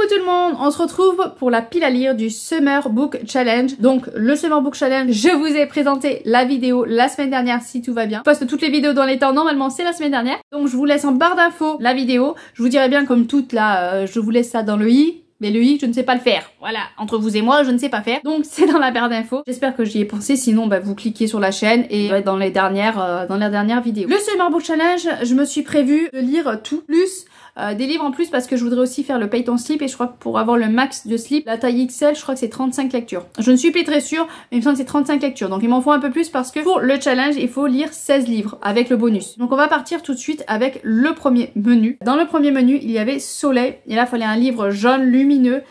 Coucou tout le monde, on se retrouve pour la pile à lire du Summer Book Challenge. Donc le Summer Book Challenge, je vous ai présenté la vidéo la semaine dernière si tout va bien. Je poste toutes les vidéos dans les temps, normalement c'est la semaine dernière. Donc je vous laisse en barre d'infos la vidéo. Je vous dirai bien comme toute là, je vous laisse ça dans le i. Mais le i, je ne sais pas le faire. Voilà, entre vous et moi, je ne sais pas faire. Donc c'est dans la barre d'infos. J'espère que j'y ai pensé. Sinon, bah, vous cliquez sur la chaîne et dans les dernières vidéos. Le Summer Book Challenge, je me suis prévu de lire tout plus. Des livres en plus parce que je voudrais aussi faire le Pay ton slip et je crois que pour avoir le max de slip, la taille XL, je crois que c'est 35 lectures. Je ne suis plus très sûre, mais il me semble que c'est 35 lectures. Donc il m'en faut un peu plus parce que pour le challenge, il faut lire 16 livres avec le bonus. Donc on va partir tout de suite avec le premier menu. Dans le premier menu, il y avait Soleil et là il fallait un livre jaune lumineux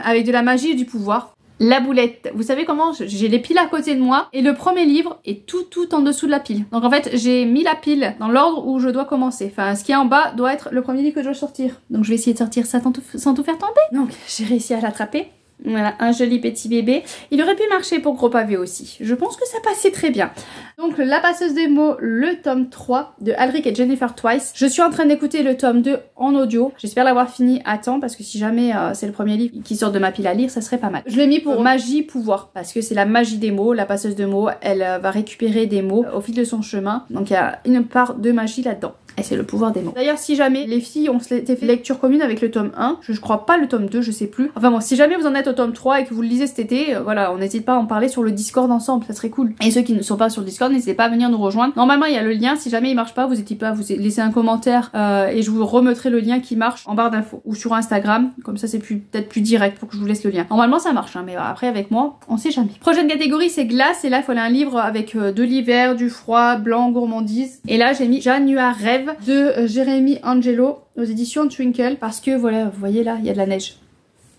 avec de la magie et du pouvoir. La boulette. Vous savez comment j'ai les piles à côté de moi et le premier livre est tout en dessous de la pile. Donc en fait j'ai mis la pile dans l'ordre où je dois commencer. Enfin ce qui est en bas doit être le premier livre que je dois sortir. Donc je vais essayer de sortir ça sans tout faire tomber. Donc j'ai réussi à l'attraper. Voilà, un joli petit bébé. Il aurait pu marcher pour Gros Pavé aussi. Je pense que ça passait très bien. Donc La passeuse des mots, le tome 3 de Alric et Jennifer Twice. Je suis en train d'écouter le tome 2 en audio. J'espère l'avoir fini à temps parce que si jamais c'est le premier livre qui sort de ma pile à lire, ça serait pas mal. Je l'ai mis pour magie pouvoir parce que c'est la magie des mots. La passeuse de mots, elle va récupérer des mots au fil de son chemin. Donc il y a une part de magie là-dedans. Et c'est le pouvoir des mots. D'ailleurs, si jamais les filles ont fait lecture commune avec le tome 1, je crois pas le tome 2, je sais plus. Enfin bon, si jamais vous en êtes au tome 3 et que vous le lisez cet été, voilà, on n'hésite pas à en parler sur le Discord ensemble, ça serait cool. Et ceux qui ne sont pas sur le Discord, n'hésitez pas à venir nous rejoindre. Normalement, il y a le lien, si jamais il marche pas, vous n'hésitez pas à vous laisser un commentaire et je vous remettrai le lien qui marche en barre d'infos ou sur Instagram. Comme ça, c'est peut-être plus direct pour que je vous laisse le lien. Normalement, ça marche, hein, mais après, avec moi, on sait jamais. Prochaine catégorie, c'est glace. Et là, il fallait un livre avec de l'hiver, du froid, blanc, gourmandise. Et là, j'ai mis Janua Rêve de Jérémy Angelo aux éditions Twinkle parce que voilà, vous voyez là, il y a de la neige.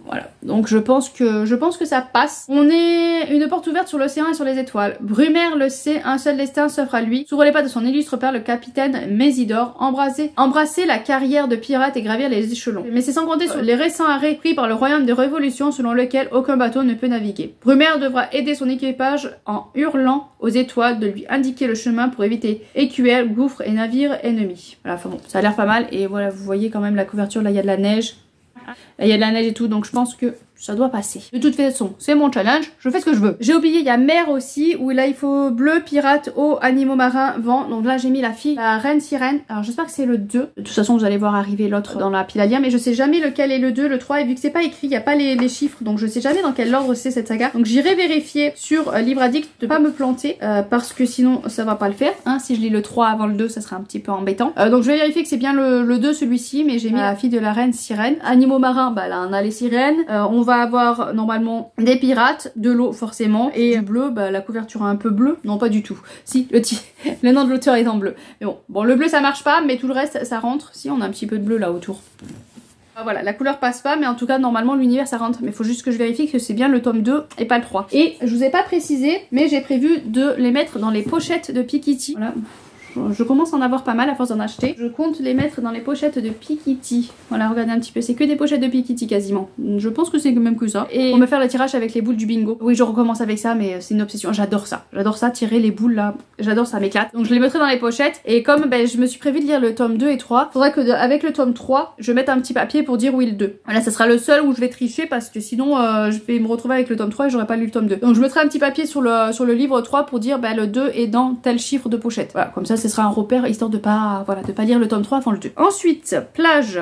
Voilà, donc je pense que ça passe. On est une porte ouverte sur l'océan et sur les étoiles. Brumaire le sait, un seul destin s'offre à lui. S'ouvre les pas de son illustre père, le capitaine Mésidor, embrasser la carrière de pirate et gravir les échelons. Mais c'est sans compter sur les récents arrêts pris par le royaume des révolutions selon lequel aucun bateau ne peut naviguer. Brumaire devra aider son équipage en hurlant aux étoiles de lui indiquer le chemin pour éviter écuelles, gouffres et navires ennemis. Voilà, enfin bon, ça a l'air pas mal et voilà, vous voyez quand même la couverture, là il y a de la neige. Là, il y a de la neige et tout, donc je pense que ça doit passer. De toute façon, c'est mon challenge, je fais ce que je veux. J'ai oublié, il y a mer aussi, où là il faut bleu, pirate, eau, animaux marins, vent. Donc là j'ai mis la fille, la reine sirène. Alors j'espère que c'est le 2. De toute façon, vous allez voir arriver l'autre dans la pile à lire, mais je sais jamais lequel est le 2, le 3. Et vu que c'est pas écrit, il n'y a pas les chiffres, donc je sais jamais dans quel ordre c'est cette saga. Donc j'irai vérifier sur Livre Addict de pas me planter, parce que sinon ça va pas le faire. Hein, si je lis le 3 avant le 2, ça serait un petit peu embêtant. Donc je vais vérifier que c'est bien le 2 celui-ci, mais j'ai mis la fille de la reine sirène. Animaux marins, bah là on a les sirènes. On va avoir normalement des pirates, de l'eau forcément, et du bleu, bah la couverture est un peu bleue. Non, pas du tout. Si, le nom de l'auteur est en bleu. Mais bon, le bleu ça marche pas, mais tout le reste ça rentre. Si, on a un petit peu de bleu là autour. Voilà, la couleur passe pas, mais en tout cas normalement l'univers ça rentre. Mais il faut juste que je vérifie que c'est bien le tome 2 et pas le 3. Et je vous ai pas précisé, mais j'ai prévu de les mettre dans les pochettes de Pikitty. Voilà. Je commence à en avoir pas mal à force d'en acheter. Je compte les mettre dans les pochettes de Pikitty. Voilà, regardez un petit peu. C'est que des pochettes de Pikitty quasiment. Je pense que c'est même que ça. Et on va faire le tirage avec les boules du bingo. Oui, je recommence avec ça, mais c'est une obsession. J'adore ça. J'adore ça, tirer les boules là. J'adore ça, m'éclate. Donc je les mettrai dans les pochettes. Et comme ben, je me suis prévu de lire le tome 2 et 3, faudrait que avec le tome 3, je mette un petit papier pour dire oui le 2. Voilà, ça sera le seul où je vais tricher parce que sinon je vais me retrouver avec le tome 3 et j'aurais pas lu le tome 2. Donc je mettrai un petit papier sur le livre 3 pour dire ben, le 2 est dans tel chiffre de pochette. Voilà, comme ça ce sera un repère histoire de pas lire le tome 3 avant le 2. Ensuite, plage,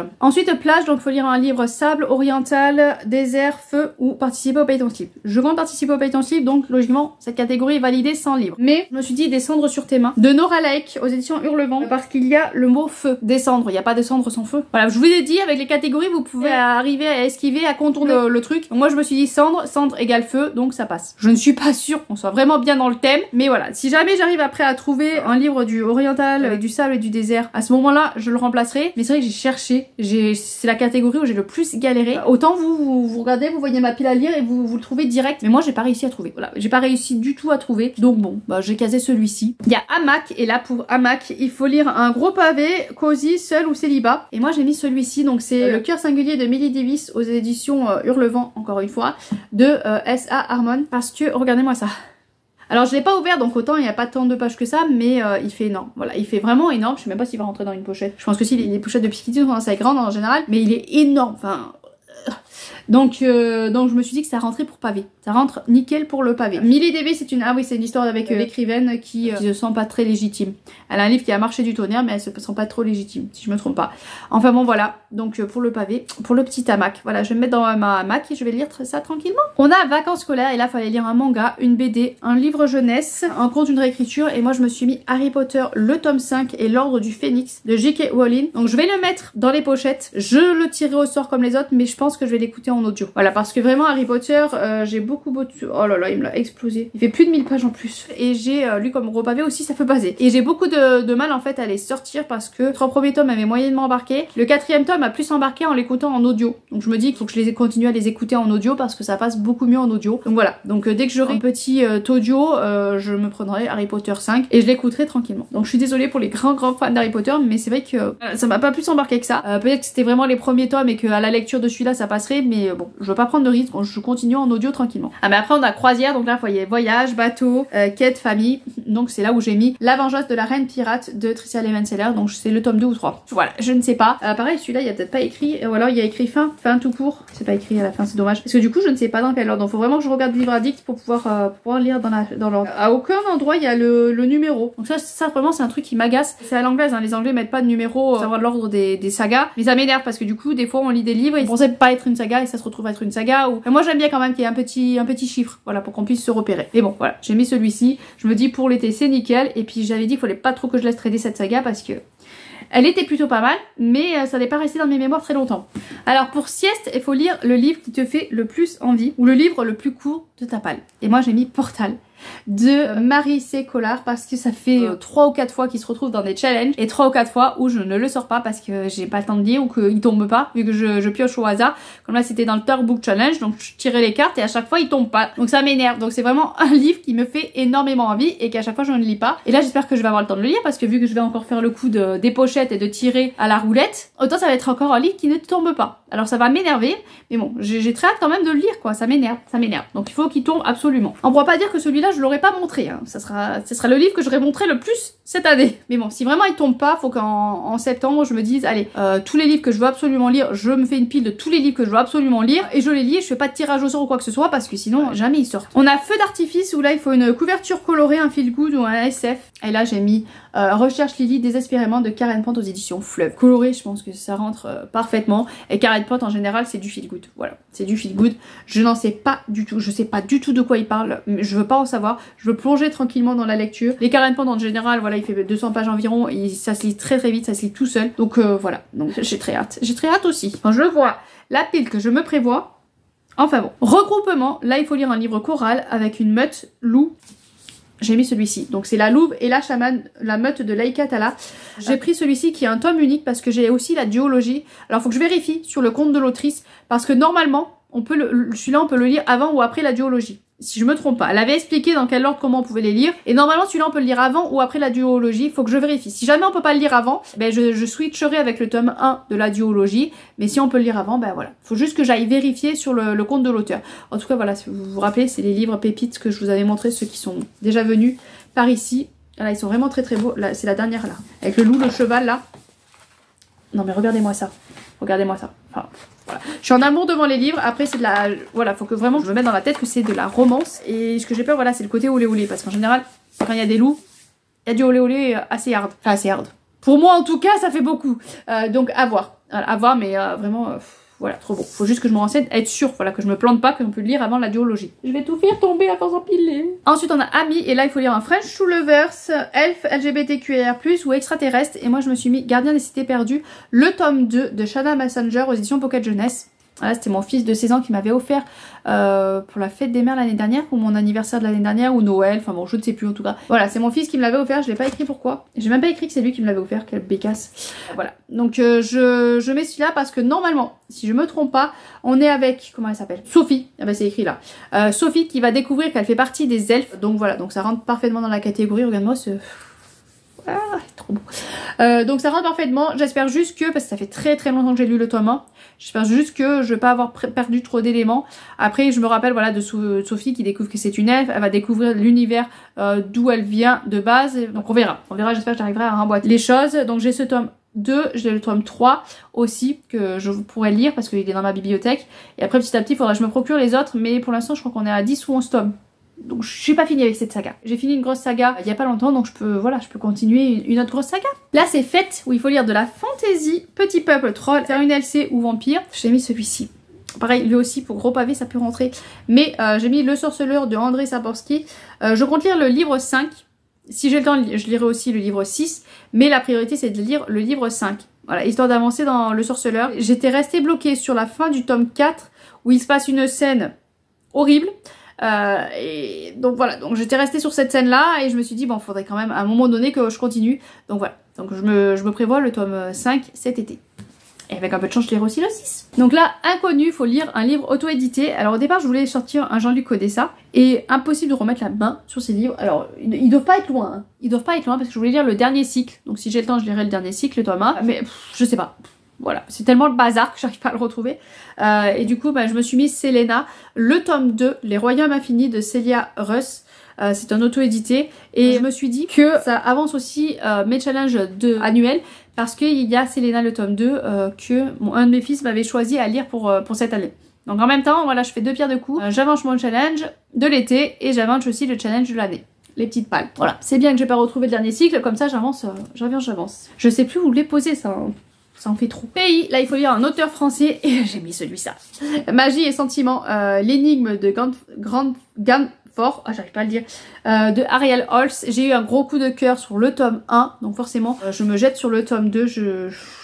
donc il faut lire un livre sable, oriental, désert, feu ou participer au Pay ton slip. Je compte participer au Pay ton slip, donc logiquement cette catégorie est validée sans livre. Mais je me suis dit descendre sur tes mains de Nora Lake aux éditions Hurlevent parce qu'il y a le mot feu. Descendre, il n'y a pas descendre sans feu. Voilà, je vous ai dit avec les catégories vous pouvez arriver à esquiver, à contourner le truc. Donc moi je me suis dit cendre égale feu, donc ça passe. Je ne suis pas sûre qu'on soit vraiment bien dans le thème, mais voilà, si jamais j'arrive après à trouver un livre du oriental avec du sable et du désert, à ce moment-là je le remplacerai. Mais c'est vrai que j'ai cherché, c'est la catégorie où j'ai le plus galéré. Autant vous regardez, vous voyez ma pile à lire et vous le trouvez direct, mais moi j'ai pas réussi à trouver. Voilà, j'ai pas réussi du tout à trouver, donc bon, bah j'ai casé celui-ci. Il y a hamac, et là pour hamac il faut lire un gros pavé, cosy, seul ou célibat, et moi j'ai mis celui-ci, donc c'est Le cœur singulier de Millie Davis aux éditions Hurlevent, encore une fois, de S.A. Harmon, parce que regardez-moi ça. Alors je l'ai pas ouvert, donc autant il n'y a pas tant de pages que ça, mais il fait énorme. Voilà, il fait vraiment énorme. Je sais même pas s'il va rentrer dans une pochette. Je pense que si les pochettes de Pikitty sont assez grandes en général, mais il est énorme. Enfin, Donc je me suis dit que ça rentrait pour pavé. Ça rentre nickel pour le pavé. Millie Davy, c'est une... Ah oui, c'est une histoire avec l'écrivaine qui se sent pas très légitime. Elle a un livre qui a marché du tonnerre, mais elle se sent pas trop légitime, si je me trompe pas. Enfin bon, voilà. Donc pour le pavé, pour le petit hamac. Voilà, je vais me mettre dans ma hamac et je vais lire ça tranquillement. On a vacances scolaires et là, il fallait lire un manga, une BD, un livre jeunesse, un conte, une réécriture. Et moi, je me suis mis Harry Potter, le tome 5 et l'ordre du Phénix de J.K. Rowling. Donc je vais le mettre dans les pochettes. Je le tirerai au sort comme les autres, mais je pense que je vais l'écouter en audio. Voilà, parce que vraiment Harry Potter, j'ai beaucoup... Oh là là, il me l'a explosé. Il fait plus de 1000 pages en plus. Et j'ai lu comme gros pavé aussi, ça fait baser. Et j'ai beaucoup de mal en fait à les sortir parce que les 3 premiers tomes avaient moyennement embarqué. Le 4e tome a plus embarqué en l'écoutant en audio. Donc je me dis qu'il faut que je continue à les écouter en audio parce que ça passe beaucoup mieux en audio. Donc voilà. Donc dès que j'aurai un petit audio, je me prendrai Harry Potter 5 et je l'écouterai tranquillement. Donc je suis désolée pour les grands fans d'Harry Potter, mais c'est vrai que ça m'a pas plus embarqué que ça. Peut-être que c'était vraiment les premiers tomes et qu'à la lecture de celui-là ça passerait, mais bon, je veux pas prendre de risque, je continue en audio tranquillement. Ah mais après on a croisière, donc là il y a voyage, bateau, quête, famille. Donc c'est là où j'ai mis La vengeance de la reine pirate de Tricia Levenseller, donc c'est le tome 2 ou 3. Voilà, je ne sais pas. Pareil, celui-là il y a peut-être pas écrit, ou alors il y a écrit fin tout court. C'est pas écrit à la fin, c'est dommage. Parce que du coup je ne sais pas dans quel ordre, donc faut vraiment que je regarde le livre addict pour pouvoir lire dans l'ordre. À aucun endroit il y a le numéro. Donc ça vraiment c'est un truc qui m'agace. C'est à l'anglaise, hein. Les anglais mettent pas de numéro pour savoir l'ordre des sagas, mais ça m'énerve parce que du coup des fois on lit des livres et ils pensaient pas être une saga et ça se retrouve être une saga. Ou... Moi j'aime bien quand même qu'il y ait un petit chiffre, voilà, pour qu'on puisse se repérer. Mais bon voilà, j'ai mis celui-ci. Je me dis pour l'été c'est nickel. Et puis j'avais dit qu'il fallait pas trop que je laisse traîner cette saga parce que elle était plutôt pas mal, mais ça n'est pas resté dans mes mémoires très longtemps. Alors pour sieste, il faut lire le livre qui te fait le plus envie ou le livre le plus court de ta palle. Et moi j'ai mis Portal de Marie C. Collard parce que ça fait 3 ou 4 fois qu'il se retrouve dans des challenges et 3 ou 4 fois où je ne le sors pas parce que j'ai pas le temps de lire ou qu'il tombe pas vu que je pioche au hasard. Comme là c'était dans le Third Book Challenge, donc je tirais les cartes et à chaque fois il tombe pas. Donc ça m'énerve. Donc c'est vraiment un livre qui me fait énormément envie et qu'à chaque fois je ne lis pas. Et là j'espère que je vais avoir le temps de le lire parce que vu que je vais encore faire le coup des pochettes et de tirer à la roulette, autant ça va être encore un livre qui ne tombe pas. Alors ça va m'énerver, mais bon, j'ai très hâte quand même de le lire quoi, ça m'énerve. Donc il faut qu'il tombe absolument. On pourra pas dire que celui-là je l'aurais pas montré, hein. Ce sera le livre que j'aurais montré le plus cette année. Mais bon, si vraiment il tombe pas, faut qu'en septembre je me dise, allez, tous les livres que je veux absolument lire, je me fais une pile de tous les livres que je veux absolument lire et je les lis et je fais pas de tirage au sort ou quoi que ce soit parce que sinon jamais ils sortent. On a Feu d'artifice où là il faut une couverture colorée, un feel good ou un SF. Et là j'ai mis Recherche Lily désespérément de Karen Pant aux éditions Fleuve. Coloré, je pense que ça rentre parfaitement. Et Karen Pant en général c'est du feel good. Voilà, c'est du feel good. Je n'en sais pas du tout, je sais pas du tout de quoi il parle, mais je veux pas en savoir. Je veux plonger tranquillement dans la lecture. Les Karen Pant en général, voilà, il fait 200 pages environ et ça se lit très vite, ça se lit tout seul. Donc voilà, donc j'ai très hâte. J'ai très hâte aussi. Quand je vois la pile que je me prévois, enfin bon. Regroupement, là il faut lire un livre choral avec une meute loup. J'ai mis celui-ci, donc c'est La Louve et la chamane, la meute de Laïka Tala. J'ai pris celui-ci qui est un tome unique parce que j'ai aussi la duologie. Alors faut que je vérifie sur le compte de l'autrice parce que normalement, celui-là on peut le lire avant ou après la duologie. Si je me trompe pas, elle avait expliqué dans quel ordre comment on pouvait les lire et normalement celui-là on peut le lire avant ou après la duologie, faut que je vérifie. Si jamais on peut pas le lire avant, ben je switcherai avec le tome 1 de la duologie, mais si on peut le lire avant, ben voilà. Faut juste que j'aille vérifier sur le compte de l'auteur. En tout cas voilà, si vous vous rappelez, c'est les livres pépites que je vous avais montré, ceux qui sont déjà venus par ici. Là ils sont vraiment très beaux, là c'est la dernière là, avec le loup, le cheval là. Non mais regardez-moi ça, enfin... Voilà. Je suis en amour devant les livres, après c'est de la... Voilà, faut que vraiment je me mette dans la tête que c'est de la romance. Et ce que j'ai peur, voilà, c'est le côté olé olé. Parce qu'en général, quand il y a des loups, il y a du olé olé assez hard. Enfin, assez hard. Pour moi, en tout cas, ça fait beaucoup. Donc, à voir. À voir, mais vraiment... voilà, trop bon. Faut juste que je me renseigne, être sûr, voilà, que je me plante pas, qu'on peut le lire avant la duologie. Je vais tout faire tomber à force d'empiler. Ensuite, on a Ami, et là, il faut lire un French to Lovers, Elf, LGBTQIR+, ou extraterrestre. Et moi, je me suis mis Gardien des cités perdues, le tome 2 de Shana Messenger aux éditions Pocket Jeunesse. Voilà, c'était mon fils de 16 ans qui m'avait offert pour la fête des mères l'année dernière, pour mon anniversaire de l'année dernière, ou Noël, enfin bon, je ne sais plus en tout cas. Voilà, c'est mon fils qui me l'avait offert, je l'ai pas écrit pourquoi. J'ai même pas écrit que c'est lui qui me l'avait offert, quelle bécasse. Voilà, donc je mets celui-là parce que normalement, si je me trompe pas, on est avec, comment elle s'appelle, Sophie, ah ben c'est écrit là. Sophie qui va découvrir qu'elle fait partie des elfes, donc voilà, donc ça rentre parfaitement dans la catégorie, regarde-moi ce... Ah, trop beau. Donc ça rentre parfaitement. J'espère juste que, parce que ça fait très longtemps que j'ai lu le tome 1, j'espère juste que je vais pas avoir perdu trop d'éléments. Après je me rappelle voilà de Sophie qui découvre que c'est une elfe, elle va découvrir l'univers d'où elle vient de base. Donc on verra, j'espère que j'arriverai à remboîter les choses. Donc j'ai ce tome 2, j'ai le tome 3 aussi que je pourrais lire parce qu'il est dans ma bibliothèque. Et après petit à petit il faudra que je me procure les autres, mais pour l'instant je crois qu'on est à 10 ou 11 tomes. Donc je suis pas finie avec cette saga. J'ai fini une grosse saga il y a pas longtemps, donc je peux continuer une autre grosse saga. Là c'est Fête où il faut lire de la fantasy, petit peuple, troll, faire une LC ou vampire. J'ai mis celui-ci. Pareil, lui aussi pour gros pavé ça peut rentrer. Mais j'ai mis Le Sorceleur de André Sapkowski. Je compte lire le livre 5. Si j'ai le temps, je lirai aussi le livre 6. Mais la priorité c'est de lire le livre 5. Voilà, histoire d'avancer dans Le Sorceleur. J'étais restée bloquée sur la fin du tome 4 où il se passe une scène horrible. Et donc voilà, donc j'étais restée sur cette scène là et je me suis dit bon faudrait quand même à un moment donné que je continue, donc voilà, donc je me prévois le tome 5 cet été et avec un peu de chance je lirai aussi le 6. Donc là Inconnu, faut lire un livre auto-édité. Alors au départ je voulais sortir un Jean-Luc Odessa et impossible de remettre la main sur ces livres. Alors ils doivent pas être loin hein. Ils doivent pas être loin parce que je voulais lire le dernier cycle, donc si j'ai le temps je lirai le dernier cycle, le tome 1, mais je sais pas. Voilà, c'est tellement le bazar que j'arrive pas à le retrouver. Et du coup, je me suis mis Selena, le tome 2, Les Royaumes Infinis de Celia Russ. C'est un auto-édité. Et je me suis dit que ça avance aussi mes challenges annuels. Parce qu'il y a Selena, le tome 2, que un de mes fils m'avait choisi à lire pour cette année. Donc en même temps, voilà, je fais deux pierres deux coups. J'avance mon challenge de l'été et j'avance aussi le challenge de l'année. Les petites pales. Voilà, c'est bien que j'ai pas retrouvé le dernier cycle. Comme ça, j'avance. Je sais plus où les poser, ça. Ça en fait trop. Pays, là il faut lire un auteur français et j'ai mis celui-là. Magie et sentiments, l'énigme de Ganfort, j'arrive pas à le dire, de Ariel Holz. J'ai eu un gros coup de cœur sur le tome 1, donc forcément je me jette sur le tome 2,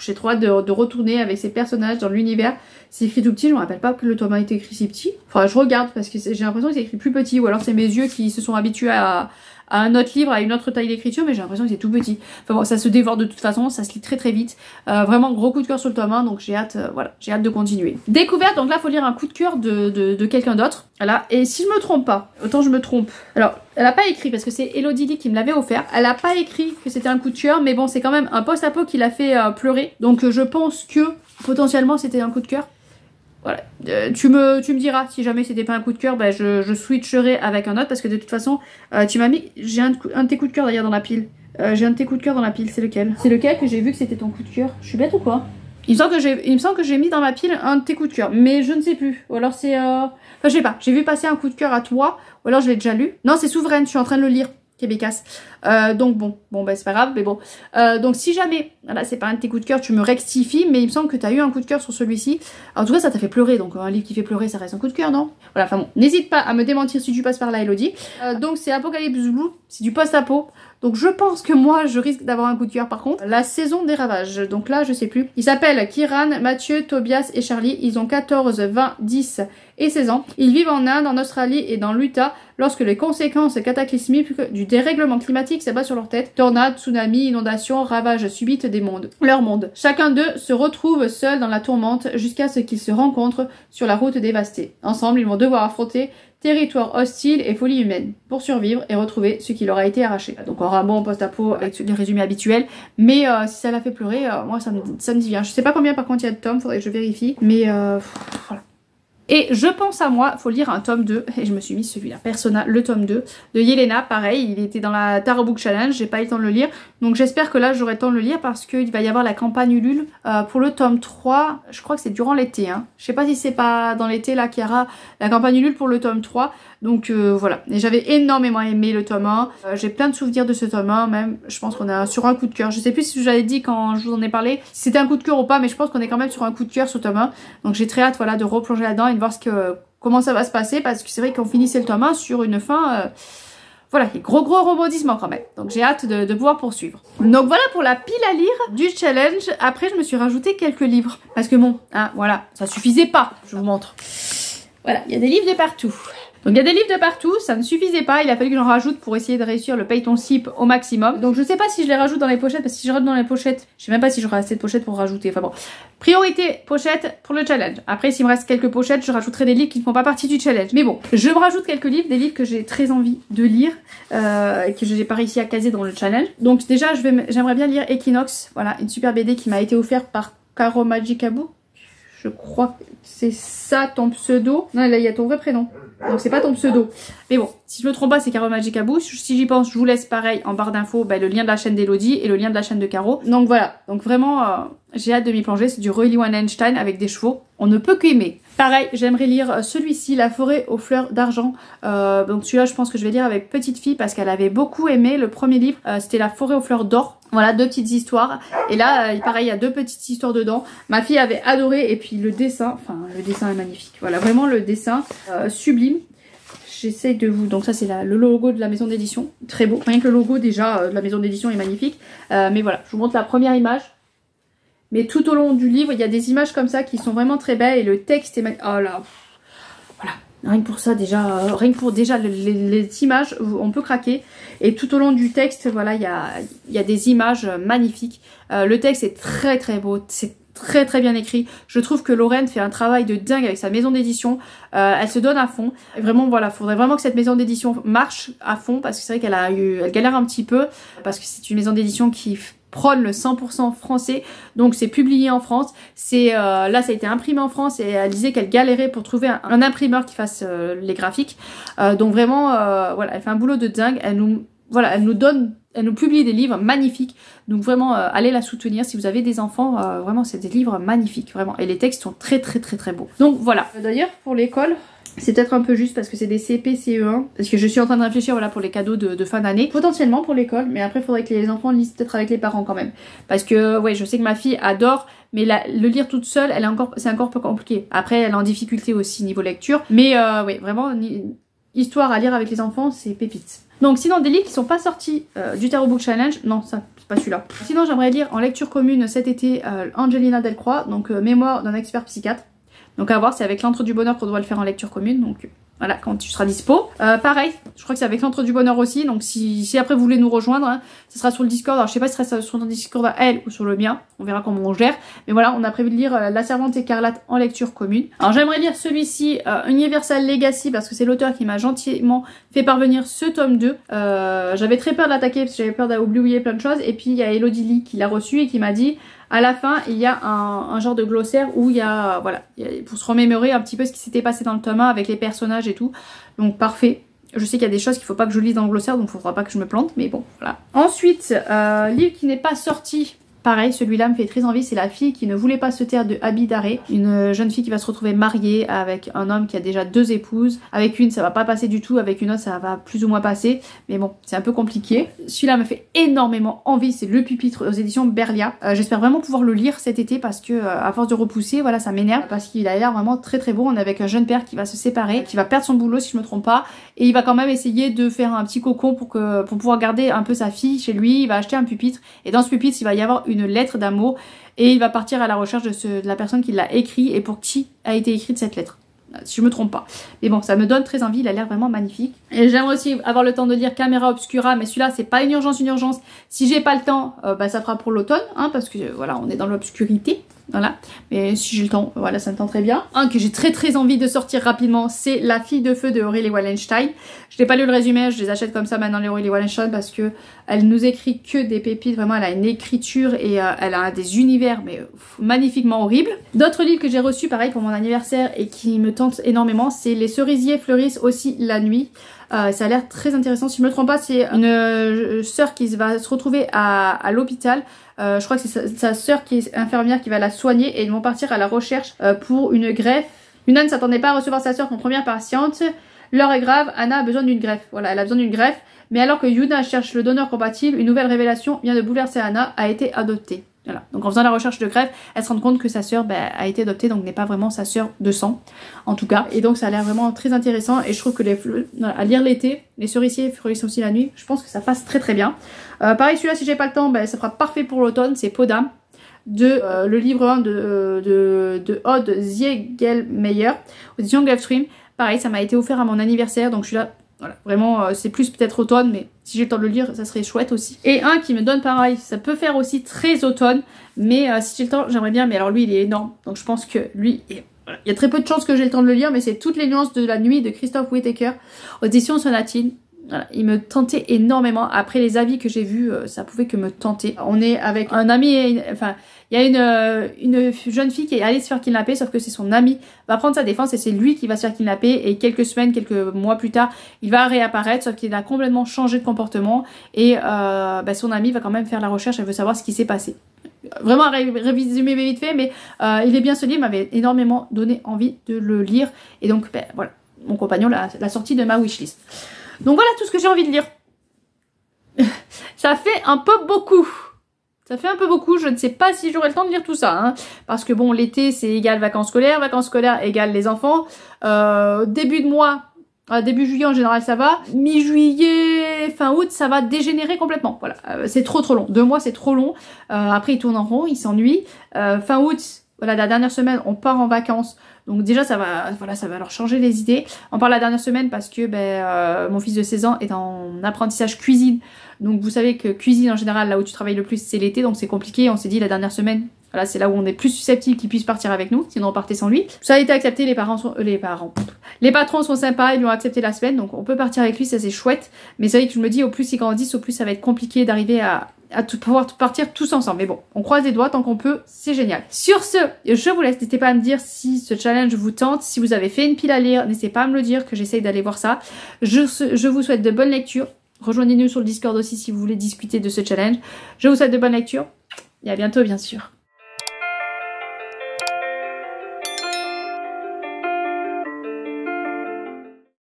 j'ai trop hâte de retourner avec ces personnages dans l'univers. C'est écrit tout petit, je me rappelle pas que le tome 1 était écrit si petit. Enfin je regarde parce que j'ai l'impression que c'est écrit plus petit ou alors c'est mes yeux qui se sont habitués à un autre livre, à une autre taille d'écriture, mais j'ai l'impression que c'est tout petit. Enfin bon, ça se dévore de toute façon, ça se lit très très vite. Vraiment gros coup de cœur sur le tome 1, donc j'ai hâte, voilà, j'ai hâte de continuer. Découverte, donc là faut lire un coup de cœur de quelqu'un d'autre. Voilà, et si je me trompe pas, autant je me trompe. Alors, elle a pas écrit, parce que c'est Elodie Lee qui me l'avait offert, elle a pas écrit que c'était un coup de cœur, mais bon, c'est quand même un post-apo qui l'a fait pleurer. Donc je pense que potentiellement c'était un coup de cœur. Voilà, tu me diras si jamais c'était pas un coup de cœur, je switcherai avec un autre parce que de toute façon tu m'as mis, j'ai un de tes coups de cœur d'ailleurs dans la pile. J'ai un de tes coups de cœur dans la pile, c'est lequel? C'est lequel que j'ai vu que c'était ton coup de cœur? Je suis bête ou quoi? Il me semble que j'ai mis dans ma pile un de tes coups de cœur, mais je ne sais plus. Ou alors c'est enfin je sais pas, j'ai vu passer un coup de cœur à toi, ou alors je l'ai déjà lu. Non, c'est Souveraine, je suis en train de le lire. Québécasse. Donc bon c'est pas grave, mais bon. Donc si jamais, voilà, c'est pas un de tes coups de cœur, tu me rectifies, mais il me semble que t'as eu un coup de cœur sur celui-ci. En tout cas, ça t'a fait pleurer, donc un livre qui fait pleurer, ça reste un coup de cœur, non? Voilà, enfin bon, n'hésite pas à me démentir si tu passes par là, Elodie. Donc c'est Apocalypse Blue, c'est du post-apo. Donc je pense que moi, je risque d'avoir un coup de cœur par contre. La saison des ravages, donc là, je sais plus. Ils s'appellent Kiran, Mathieu, Tobias et Charlie. Ils ont 14, 20, 10 et 16 ans. Ils vivent en Inde, en Australie et dans l'Utah lorsque les conséquences cataclysmiques du dérèglement climatique s'abattent sur leur tête. Tornades, tsunamis, inondations, ravages subites des mondes. Leur monde. Chacun d'eux se retrouve seul dans la tourmente jusqu'à ce qu'ils se rencontrent sur la route dévastée. Ensemble, ils vont devoir affronter territoire hostile et folie humaine pour survivre et retrouver ce qui leur a été arraché. Donc on aura un bon post-apo avec les résumés habituels, mais si ça l'a fait pleurer, moi ça me dit bien. Je sais pas combien par contre il y a de tomes, faudrait que je vérifie, mais voilà. Et je pense à moi, faut lire un tome 2, et je me suis mis celui-là, Persona, le tome 2, de Yelena, pareil, il était dans la Tarot Book Challenge, j'ai pas eu le temps de le lire, donc j'espère que là j'aurai le temps de le lire parce qu'il va y avoir la campagne Ulule pour le tome 3, je crois que c'est durant l'été, hein. Je sais pas si c'est pas dans l'été là qu'il y aura la campagne Ulule pour le tome 3, donc voilà, et j'avais énormément aimé le tome 1, j'ai plein de souvenirs de ce tome 1, même je pense qu'on est sur un coup de cœur, je sais plus si j'avais dit quand je vous en ai parlé, si c'était un coup de cœur ou pas, mais je pense qu'on est quand même sur un coup de cœur sur tome 1, donc j'ai très hâte voilà, de replonger là-dedans et de voir comment ça va se passer, parce que c'est vrai qu'on finissait le tome 1 sur une fin... voilà, gros rebondissement quand même. Donc j'ai hâte de pouvoir poursuivre. Donc voilà pour la pile à lire du challenge. Après je me suis rajouté quelques livres. Parce que bon, hein, voilà, ça suffisait pas. Je vous montre. Voilà, il y a des livres de partout. Donc il y a des livres de partout, ça ne suffisait pas, il a fallu que j'en rajoute pour essayer de réussir le paye ton slip au maximum. Donc je sais pas si je les rajoute dans les pochettes, parce que si je rajoute dans les pochettes, je sais même pas si j'aurai assez de pochettes pour rajouter. Enfin bon, priorité pochette pour le challenge. Après s'il me reste quelques pochettes, je rajouterai des livres qui ne font pas partie du challenge. Mais bon, je me rajoute quelques livres, des livres que j'ai très envie de lire, et que je n'ai pas réussi à caser dans le challenge. Donc déjà j'aimerais bien lire Equinox, voilà, une super BD qui m'a été offerte par Caro Magicabou. Je crois que c'est ça ton pseudo. Non, là il y a ton vrai prénom. Donc c'est pas ton pseudo. Mais bon, Si je me trompe pas, c'est Caro Magicabou. Si j'y pense, je vous laisse pareil en barre d'infos le lien de la chaîne d'Elodie et le lien de la chaîne de Caro. Donc voilà, donc vraiment j'ai hâte de m'y plonger. C'est du Royal Wallenstein avec des chevaux. On ne peut qu'aimer. Pareil, j'aimerais lire celui-ci, La forêt aux fleurs d'argent. Donc celui-là, je pense que je vais lire avec petite fille parce qu'elle avait beaucoup aimé le premier livre. C'était La forêt aux fleurs d'or. Voilà, 2 petites histoires. Et là, pareil, il y a 2 petites histoires dedans. Ma fille avait adoré. Et puis le dessin, enfin, le dessin est magnifique. Voilà, vraiment le dessin sublime. J'essaie de vous... Donc ça, c'est le logo de la maison d'édition. Très beau. Rien que le logo, déjà, de la maison d'édition est magnifique. Mais voilà, je vous montre la première image. Mais tout au long du livre, il y a des images comme ça qui sont vraiment très belles. Et le texte est magnifique. Oh là, voilà. Rien que pour ça, déjà, rien que pour déjà les images, on peut craquer. Et tout au long du texte, voilà, il y a des images magnifiques. Le texte est très très beau. C'est très très bien écrit. Je trouve que Lorraine fait un travail de dingue avec sa maison d'édition. Elle se donne à fond. Et vraiment, voilà, faudrait vraiment que cette maison d'édition marche à fond parce que c'est vrai elle galère un petit peu parce que c'est une maison d'édition qui prône le 100% français, donc c'est publié en France, là ça a été imprimé en France et elle disait qu'elle galérait pour trouver un imprimeur qui fasse les graphiques, donc vraiment voilà, elle fait un boulot de dingue, elle nous publie des livres magnifiques, donc vraiment allez la soutenir si vous avez des enfants, vraiment c'est des livres magnifiques, vraiment, et les textes sont très très très très beaux. Donc voilà, d'ailleurs pour l'école, c'est peut-être un peu juste parce que c'est des CP, CE1, parce que je suis en train de réfléchir voilà, pour les cadeaux de fin d'année, potentiellement pour l'école, mais après il faudrait que les enfants lisent peut-être avec les parents quand même, parce que ouais, je sais que ma fille adore, mais le lire toute seule, c'est encore peu compliqué. Après elle est en difficulté aussi niveau lecture, mais ouais, vraiment histoire à lire avec les enfants, c'est pépite. Donc sinon des livres qui sont pas sortis du Tarot Book Challenge, non ça c'est pas celui-là. Sinon j'aimerais lire en lecture commune cet été Angelina Delcroix, donc Mémoire d'un expert psychiatre. Donc à voir, c'est avec l'Antre du Bonheur qu'on doit le faire en lecture commune, donc voilà, quand tu seras dispo. Pareil, je crois que c'est avec l'Antre du Bonheur aussi, donc si après vous voulez nous rejoindre, hein, ce sera sur le Discord. Alors je sais pas si ce sera sur le Discord à elle ou sur le mien, on verra comment on gère. Mais voilà, on a prévu de lire La Servante écarlate en lecture commune. Alors j'aimerais lire celui-ci, Universal Legacy, parce que c'est l'auteur qui m'a gentiment fait parvenir ce tome 2. J'avais très peur de l'attaquer parce que j'avais peur d'oublier plein de choses. Et puis il y a Elodie Lee qui l'a reçu et qui m'a dit... À la fin, il y a un genre de glossaire où il y a, voilà, pour se remémorer un petit peu ce qui s'était passé dans le tome 1 avec les personnages et tout. Donc parfait. Je sais qu'il y a des choses qu'il faut pas que je lise dans le glossaire, donc il faudra pas que je me plante, mais bon, voilà. Ensuite, livre qui n'est pas sorti. Pareil, celui-là me fait très envie, c'est La fille qui ne voulait pas se taire de Abby Daré. Une jeune fille qui va se retrouver mariée avec un homme qui a déjà 2 épouses. Avec une, ça va pas passer du tout, avec une autre, ça va plus ou moins passer. Mais bon, c'est un peu compliqué. Celui-là me fait énormément envie, c'est Le Pupitre aux éditions Berlia. J'espère vraiment pouvoir le lire cet été parce que, à force de repousser, voilà, ça m'énerve. Parce qu'il a l'air vraiment très très beau. On est avec un jeune père qui va se séparer, qui va perdre son boulot si je me trompe pas. Et il va quand même essayer de faire un petit cocon pour pouvoir garder un peu sa fille chez lui. Il va acheter un pupitre. Et dans ce pupitre, il va y avoir une lettre d'amour et il va partir à la recherche de la personne qui l'a écrit et pour qui a été écrite cette lettre, si je me trompe pas. Mais bon, ça me donne très envie, il a l'air vraiment magnifique. Et j'aimerais aussi avoir le temps de lire Camera Obscura, mais celui-là c'est pas une urgence. Si j'ai pas le temps, ça fera pour l'automne, hein, parce que voilà, on est dans l'obscurité. Voilà, mais si j'ai le temps, voilà, ça me tente très bien. Un que j'ai très très envie de sortir rapidement, c'est La fille de feu de Aurélie Wallenstein. Je n'ai pas lu le résumé, je les achète comme ça maintenant, les Aurélie Wallenstein, parce que elle nous écrit que des pépites. Vraiment, elle a une écriture et elle a des univers mais magnifiquement horribles. D'autres livres que j'ai reçus, pareil pour mon anniversaire et qui me tentent énormément, c'est Les cerisiers fleurissent aussi la nuit. Ça a l'air très intéressant. Si je me trompe pas, c'est une sœur qui va se retrouver à l'hôpital. Je crois que c'est sa sœur qui est infirmière qui va la soigner et ils vont partir à la recherche pour une greffe. Una ne s'attendait pas à recevoir sa sœur comme première patiente. L'heure est grave, Anna a besoin d'une greffe. Voilà, elle a besoin d'une greffe. Mais alors que Yuna cherche le donneur compatible, une nouvelle révélation vient de bouleverser Anna, a été adoptée. Voilà. Donc en faisant la recherche de greffe, elle se rend compte que sa sœur a été adoptée, donc n'est pas vraiment sa sœur de sang, en tout cas. Et donc ça a l'air vraiment très intéressant et je trouve que à lire l'été, Les cerisiers fleurissent aussi la nuit, je pense que ça passe très très bien. Pareil, celui-là, si j'ai pas le temps, ça fera parfait pour l'automne, c'est Peau d'âme, le livre 1 de Aude Ziegelmeyer, aux éditions Gulfstream. Pareil, ça m'a été offert à mon anniversaire, donc je suis là. Voilà, vraiment, c'est plus peut-être automne, mais si j'ai le temps de le lire, ça serait chouette aussi. Et un qui me donne pareil, ça peut faire aussi très automne, mais si j'ai le temps, j'aimerais bien, mais alors lui, il est énorme. Donc je pense que lui, voilà. Il y a très peu de chances que j'ai le temps de le lire, mais c'est Toutes les nuances de la nuit de Christophe Whittaker, aux éditions Sonatine. Voilà, il me tentait énormément. Après les avis que j'ai vus, ça pouvait que me tenter. On est avec un ami, enfin, il y a une jeune fille qui est allée se faire kidnapper, sauf que c'est son ami va prendre sa défense et c'est lui qui va se faire kidnapper. Et quelques semaines, quelques mois plus tard, il va réapparaître, sauf qu'il a complètement changé de comportement. Et son ami va quand même faire la recherche, elle veut savoir ce qui s'est passé. Vraiment un résumé vite fait, mais il est bien ce livre, m'avait énormément donné envie de le lire. Et donc, voilà, mon compagnon l'a sorti de ma wishlist. Donc voilà tout ce que j'ai envie de lire. Ça fait un peu beaucoup. Ça fait un peu beaucoup, je ne sais pas si j'aurai le temps de lire tout ça. Hein, parce que bon, l'été c'est égal vacances scolaires égale les enfants. Début de mois, début juillet en général ça va. Mi-juillet, fin août, ça va dégénérer complètement. Voilà, c'est trop long. 2 mois c'est trop long. Après ils tournent en rond, ils s'ennuient. Fin août, voilà, la dernière semaine, on part en vacances. Donc déjà ça va leur changer les idées. On parle la dernière semaine parce que mon fils de 16 ans est en apprentissage cuisine. Donc vous savez que cuisine en général, là où tu travailles le plus, c'est l'été, donc c'est compliqué. On s'est dit la dernière semaine, voilà, c'est là où on est plus susceptible qu'il puisse partir avec nous, sinon on partait sans lui. Ça a été accepté, les patrons sont sympas, ils lui ont accepté la semaine, donc on peut partir avec lui, ça c'est chouette. Mais c'est vrai que je me dis, au plus ils grandissent, au plus ça va être compliqué d'arriver à pouvoir partir tous ensemble. Mais bon, on croise les doigts tant qu'on peut, c'est génial. Sur ce, je vous laisse, n'hésitez pas à me dire si ce challenge vous tente, si vous avez fait une pile à lire, n'hésitez pas à me le dire, que j'essaye d'aller voir ça. Je vous souhaite de bonnes lectures. Rejoignez-nous sur le Discord aussi si vous voulez discuter de ce challenge. Je vous souhaite de bonnes lectures et à bientôt bien sûr.